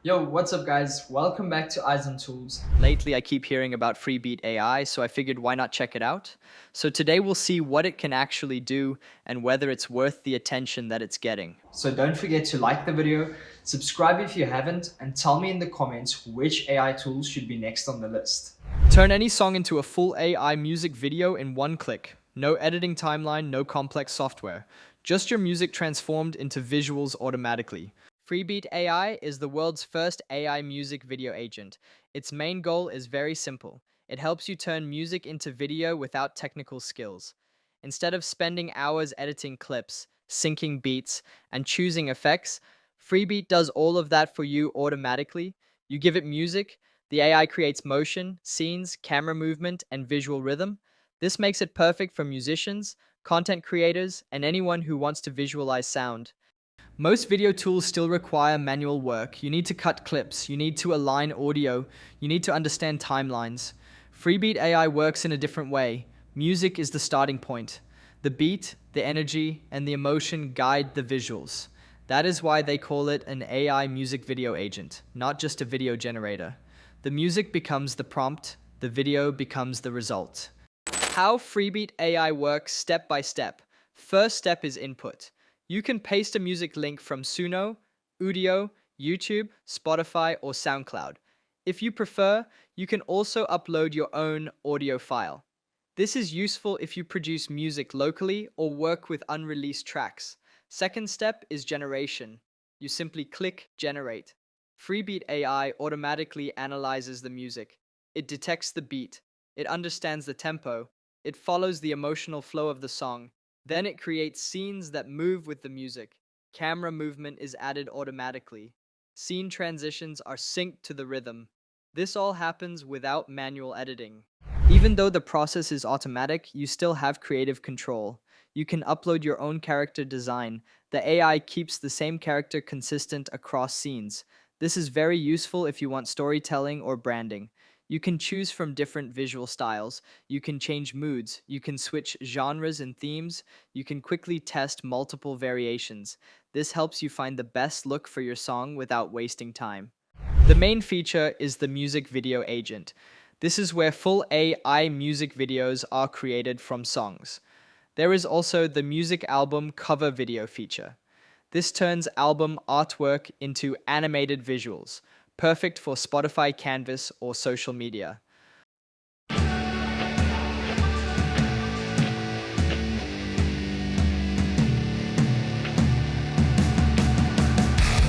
Yo, what's up guys? Welcome back to aizentools. Lately, I keep hearing about Freebeat AI, so I figured why not check it out? So today we'll see what it can actually do and whether it's worth the attention that it's getting. So don't forget to like the video, subscribe if you haven't, and tell me in the comments which AI tools should be next on the list. Turn any song into a full AI music video in one click. No editing timeline, no complex software. Just your music transformed into visuals automatically. Freebeat AI is the world's first AI music video agent. Its main goal is very simple. It helps you turn music into video without technical skills. Instead of spending hours editing clips, syncing beats, and choosing effects, Freebeat does all of that for you automatically. You give it music, the AI creates motion, scenes, camera movement, and visual rhythm. This makes it perfect for musicians, content creators, and anyone who wants to visualize sound. Most video tools still require manual work. You need to cut clips, you need to align audio, you need to understand timelines. Freebeat AI works in a different way. Music is the starting point. The beat, the energy, and the emotion guide the visuals. That is why they call it an AI music video agent, not just a video generator. The music becomes the prompt, the video becomes the result. How Freebeat AI works step by step. First step is input. You can paste a music link from Suno, Udio, YouTube, Spotify, or SoundCloud. If you prefer, you can also upload your own audio file. This is useful if you produce music locally or work with unreleased tracks. Second step is generation. You simply click Generate. Freebeat AI automatically analyzes the music. It detects the beat. It understands the tempo. It follows the emotional flow of the song. Then it creates scenes that move with the music. Camera movement is added automatically. Scene transitions are synced to the rhythm. This all happens without manual editing. Even though the process is automatic, you still have creative control. You can upload your own character design. The AI keeps the same character consistent across scenes. This is very useful if you want storytelling or branding. You can choose from different visual styles. You can change moods. You can switch genres and themes. You can quickly test multiple variations. This helps you find the best look for your song without wasting time. The main feature is the music video agent. This is where full AI music videos are created from songs. There is also the music album cover video feature. This turns album artwork into animated visuals, perfect for Spotify Canvas or social media.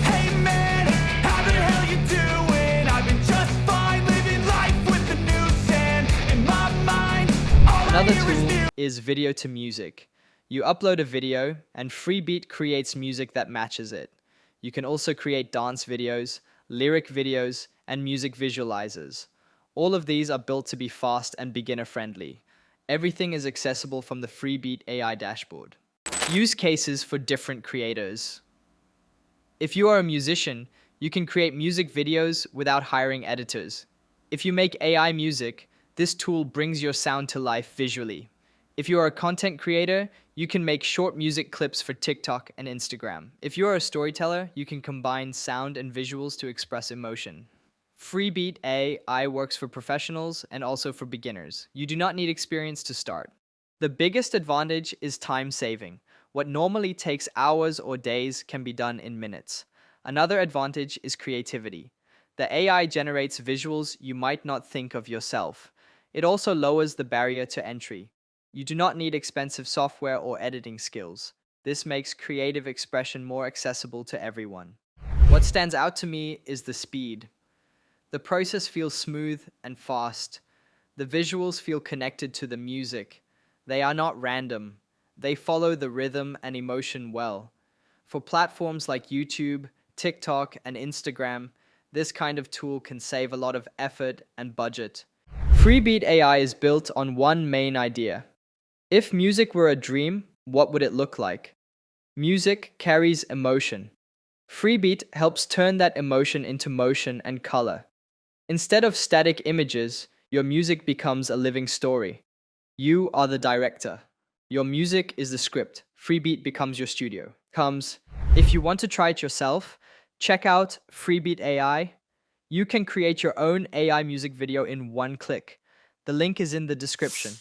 Hey man, how the hell you doing? I've been just fine, living life with the new sand in my mind. All I Another hear is tool new. is video to music. You upload a video, and Freebeat creates music that matches it. You can also create dance videos, lyric videos, and music visualizers. All of these are built to be fast and beginner friendly. Everything is accessible from the Freebeat AI dashboard. Use cases for different creators. If you are a musician, you can create music videos without hiring editors. If you make AI music, this tool brings your sound to life visually. If you are a content creator, you can make short music clips for TikTok and Instagram. If you are a storyteller, you can combine sound and visuals to express emotion. Freebeat AI works for professionals and also for beginners. You do not need experience to start. The biggest advantage is time saving. What normally takes hours or days can be done in minutes. Another advantage is creativity. The AI generates visuals you might not think of yourself. It also lowers the barrier to entry. You do not need expensive software or editing skills. This makes creative expression more accessible to everyone. What stands out to me is the speed. The process feels smooth and fast. The visuals feel connected to the music. They are not random. They follow the rhythm and emotion well. For platforms like YouTube, TikTok, and Instagram, this kind of tool can save a lot of effort and budget. Freebeat AI is built on one main idea. If music were a dream, what would it look like? Music carries emotion. Freebeat helps turn that emotion into motion and color. Instead of static images, your music becomes a living story. You are the director. Your music is the script. Freebeat becomes your studio. If you want to try it yourself, Check out Freebeat AI. You can create your own AI music video in one click. The link is in the description.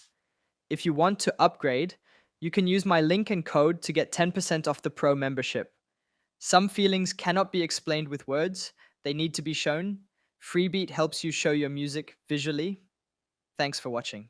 If you want to upgrade, you can use my link and code to get 10% off the Pro membership. Some feelings cannot be explained with words, they need to be shown. Freebeat helps you show your music visually. Thanks for watching.